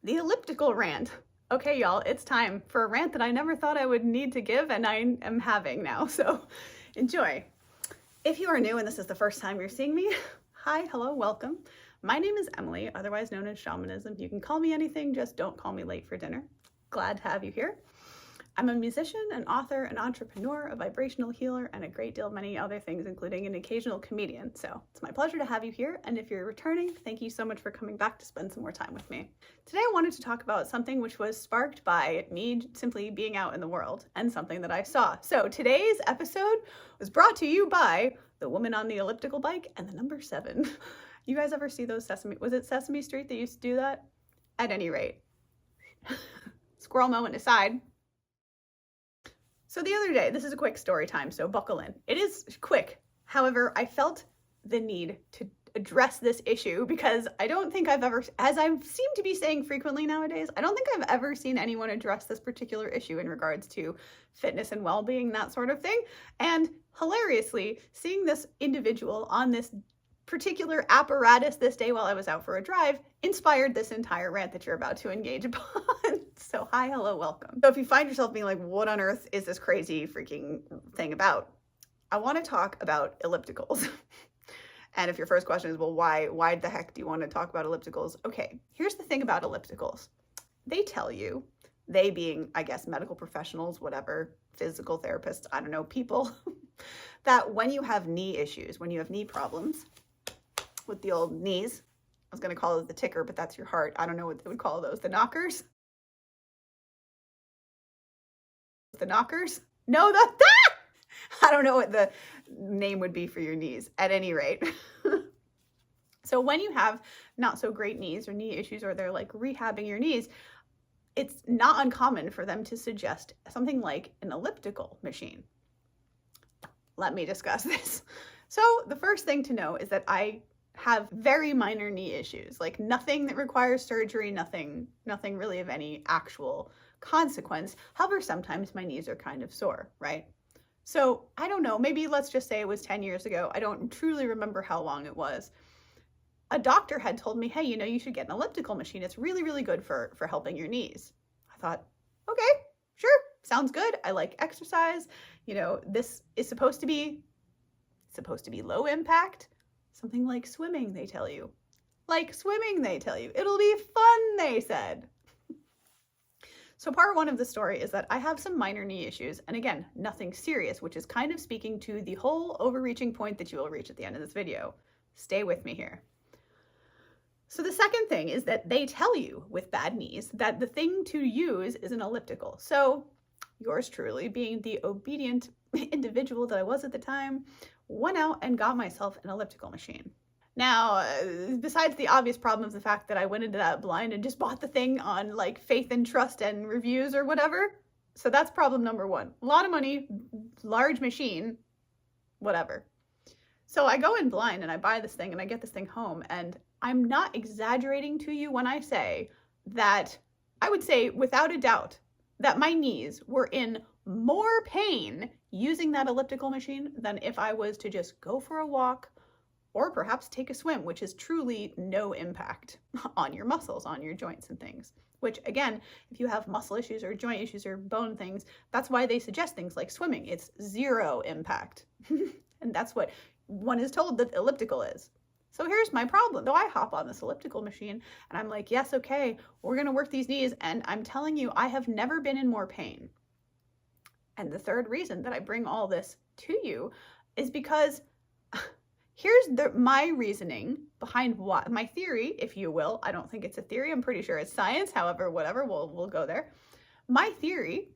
the elliptical rant. Okay, y'all, it's time for a rant that I never thought I would need to give, and I am having now, so enjoy. If you are new and this is the first time you're seeing me, hi, hello, welcome. My name is Emily, otherwise known as Shamanism. You can call me anything, just don't call me late for dinner. Glad to have you here. I'm a musician, an author, an entrepreneur, a vibrational healer, and a great deal of many other things, including an occasional comedian. So it's my pleasure to have you here. And if you're returning, thank you so much for coming back to spend some more time with me. Today, I wanted to talk about something which was sparked by me simply being out in the world and something that I saw. So today's episode was brought to you by the woman on the elliptical bike and the number 7. You guys ever see those was it Sesame Street that used to do that? At any rate, squirrel moment aside. So the other day, this is a quick story time, so buckle in. It is quick. However, I felt the need to address this issue because I don't think I've ever, as I seem to be saying frequently nowadays, I don't think I've ever seen anyone address this particular issue in regards to fitness and well-being, that sort of thing. And hilariously, seeing this individual on this particular apparatus this day while I was out for a drive inspired this entire rant that you're about to engage upon. So hi, hello, welcome. So if you find yourself being like, what on earth is this crazy freaking thing about? I want to talk about ellipticals. And if your first question is, well, why the heck do you want to talk about ellipticals? Okay, here's the thing about ellipticals. They tell you, they being, I guess, medical professionals, whatever, physical therapists, I don't know, people, that when you have knee issues, when you have knee problems, with the old knees, I was going to call it the ticker, but that's your heart. I don't know what they would call those. The knockers? The knockers? No, I don't know what the name would be for your knees. At any rate. So when you have not so great knees or knee issues, or they're like rehabbing your knees, it's not uncommon for them to suggest something like an elliptical machine. Let me discuss this. So the first thing to know is that I have very minor knee issues, like nothing that requires surgery, nothing really of any actual consequence. However, sometimes my knees are kind of sore, right? So I don't know, maybe let's just say it was 10 years ago. I don't truly remember how long it was. A doctor had told me, hey, you should get an elliptical machine. It's really, really good for helping your knees. I thought, okay, sure, sounds good. I like exercise. This is supposed to be low impact. Something like swimming, they tell you. Like swimming, they tell you. It'll be fun, they said. So part 1 of the story is that I have some minor knee issues, and again, nothing serious, which is kind of speaking to the whole overreaching point that you will reach at the end of this video. Stay with me here. So the second thing is that they tell you with bad knees that the thing to use is an elliptical. So yours truly, being the obedient individual that I was at the time, went out and got myself an elliptical machine. Now, besides the obvious problem of the fact that I went into that blind and just bought the thing on like faith and trust and reviews or whatever, so that's problem number 1. A lot of money, large machine, whatever. So I go in blind and I buy this thing and I get this thing home, and I'm not exaggerating to you when I say that I would say without a doubt that my knees were in more pain using that elliptical machine than if I was to just go for a walk or perhaps take a swim, which is truly no impact on your muscles, on your joints and things. Which again, if you have muscle issues or joint issues or bone things, that's why they suggest things like swimming. It's 0 impact. And that's what one is told that elliptical is. So here's my problem. Though I hop on this elliptical machine and I'm like, yes, okay, we're going to work these knees. And I'm telling you, I have never been in more pain. And the third reason that I bring all this to you is because here's my reasoning behind what my theory, if you will. I don't think it's a theory. I'm pretty sure it's science. However, whatever, we'll go there. My theory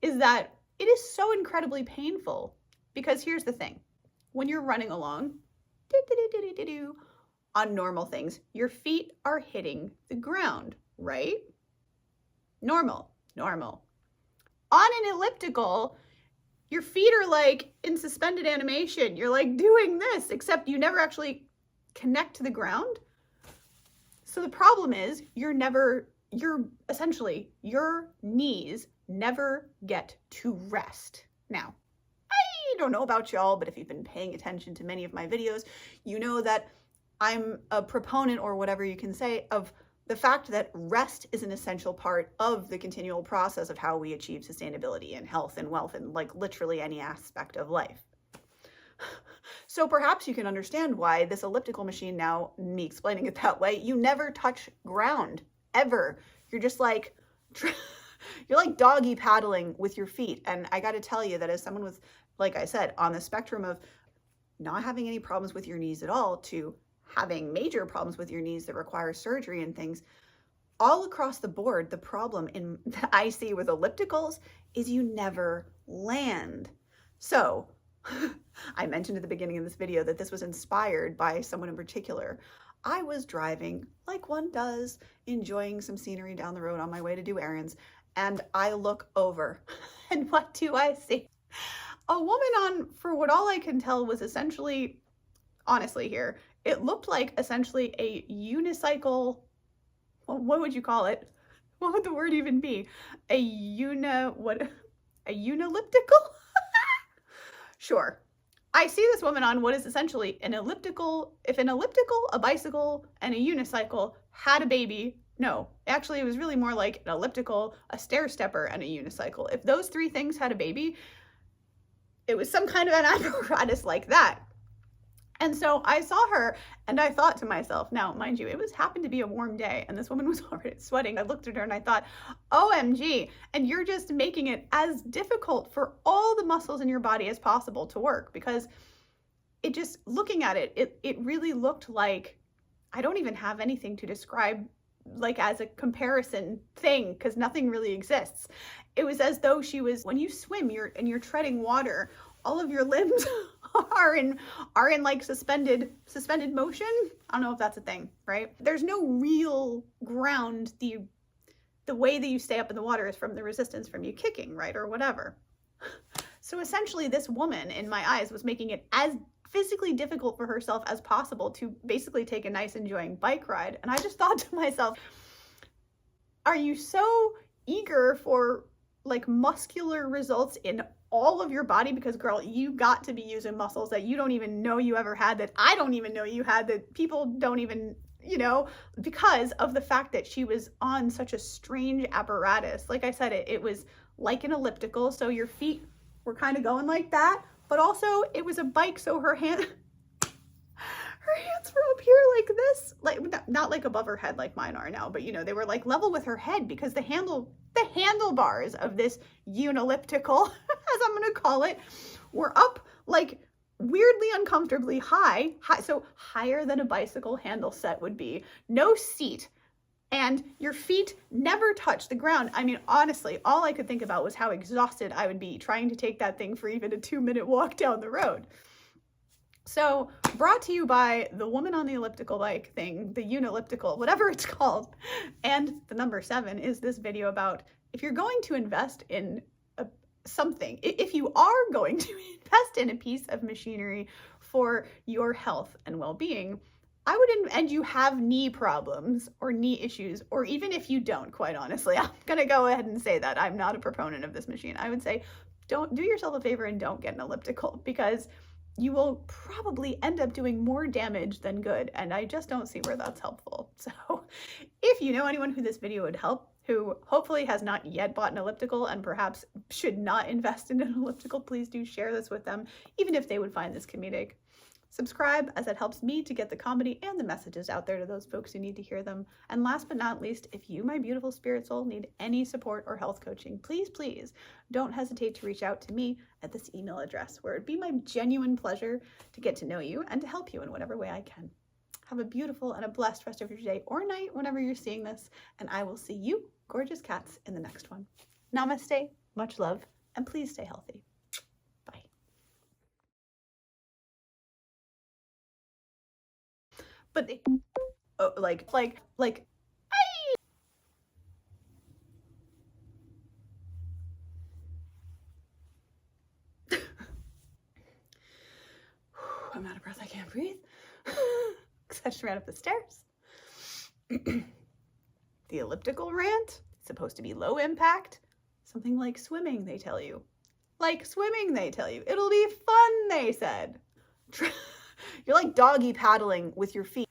is that it is so incredibly painful because here's the thing. When you're running along, on normal things, your feet are hitting the ground, right? Normal. On an elliptical, your feet are like in suspended animation. You're like doing this, except you never actually connect to the ground. So the problem is essentially, your knees never get to rest. Now, I don't know about y'all, but if you've been paying attention to many of my videos, you know that I'm a proponent, or whatever you can say, of the fact that rest is an essential part of the continual process of how we achieve sustainability and health and wealth and like literally any aspect of life. So perhaps you can understand why this elliptical machine, now me explaining it that way, you never touch ground ever. You're just like, you're like doggy paddling with your feet. And I got to tell you that as someone with, like I said, on the spectrum of not having any problems with your knees at all to having major problems with your knees that require surgery and things, all across the board, the problem that I see with ellipticals is you never land. So I mentioned at the beginning of this video that this was inspired by someone in particular. I was driving like one does, enjoying some scenery down the road on my way to do errands, and I look over and what do I see? A woman on, for what all I can tell, was essentially, honestly here, it looked like essentially a unicycle. Well, what would you call it? What would the word even be? A unelliptical? Sure. I see this woman on what is essentially an elliptical. If an elliptical, a bicycle, and a unicycle had a baby, no, actually it was really more like an elliptical, a stair stepper, and a unicycle. If those three things had a baby, it was some kind of an apparatus like that. And so I saw her and I thought to myself, now mind you, it happened to be a warm day and this woman was already sweating. I looked at her and I thought, OMG, and you're just making it as difficult for all the muscles in your body as possible to work, because it just, looking at it, it really looked like, I don't even have anything to describe like as a comparison thing, because nothing really exists. It was as though she was, when you swim, you're treading water, all of your limbs are in like suspended motion. I don't know if that's a thing, right? There's no real ground. The way that you stay up in the water is from the resistance from you kicking, right? Or whatever. So essentially this woman, in my eyes, was making it as physically difficult for herself as possible to basically take a nice enjoying bike ride. And I just thought to myself, are you so eager for like muscular results in all of your body? Because girl, you got to be using muscles that you don't even know you ever had, that I don't even know you had, that people don't even, because of the fact that she was on such a strange apparatus. Like I said, it was like an elliptical, so your feet were kind of going like that, but also it was a bike, so her hands were up here like this, like not like above her head like mine are now, but they were like level with her head, because the handlebars of this unelliptical, as I'm going to call it, were up like weirdly uncomfortably high, so higher than a bicycle handle set would be, no seat, and your feet never touch the ground. I mean, honestly, all I could think about was how exhausted I would be trying to take that thing for even a 2-minute walk down the road. So, brought to you by the woman on the elliptical bike thing, the unelliptical, whatever it's called. And the number 7 is this video about, if you're going to invest in something, if you are going to invest in a piece of machinery for your health and well-being, and you have knee problems or knee issues, or even if you don't, quite honestly, I'm going to go ahead and say that I'm not a proponent of this machine. I would say, don't do yourself a favor and don't get an elliptical, because you will probably end up doing more damage than good, and I just don't see where that's helpful. So if you know anyone who this video would help, who hopefully has not yet bought an elliptical and perhaps should not invest in an elliptical, please do share this with them, even if they would find this comedic. Subscribe, as it helps me to get the comedy and the messages out there to those folks who need to hear them. And last but not least, if you, my beautiful spirit soul, need any support or health coaching, please don't hesitate to reach out to me at this email address, where it'd be my genuine pleasure to get to know you and to help you in whatever way I can. Have a beautiful and a blessed rest of your day or night whenever you're seeing this, and I will see you, gorgeous cats, in the next one. Namaste, much love, and please stay healthy. Bye. But they, like, I'm out of breath, I can't breathe. Because I just ran up the stairs. The elliptical rant is supposed to be low impact. Something like swimming, they tell you. It'll be fun, they said. You're like doggy paddling with your feet.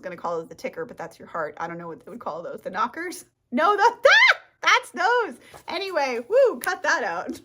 was going to call those the ticker, but that's your heart. I don't know what they would call those. The knockers? No, that's those. Anyway, woo, cut that out.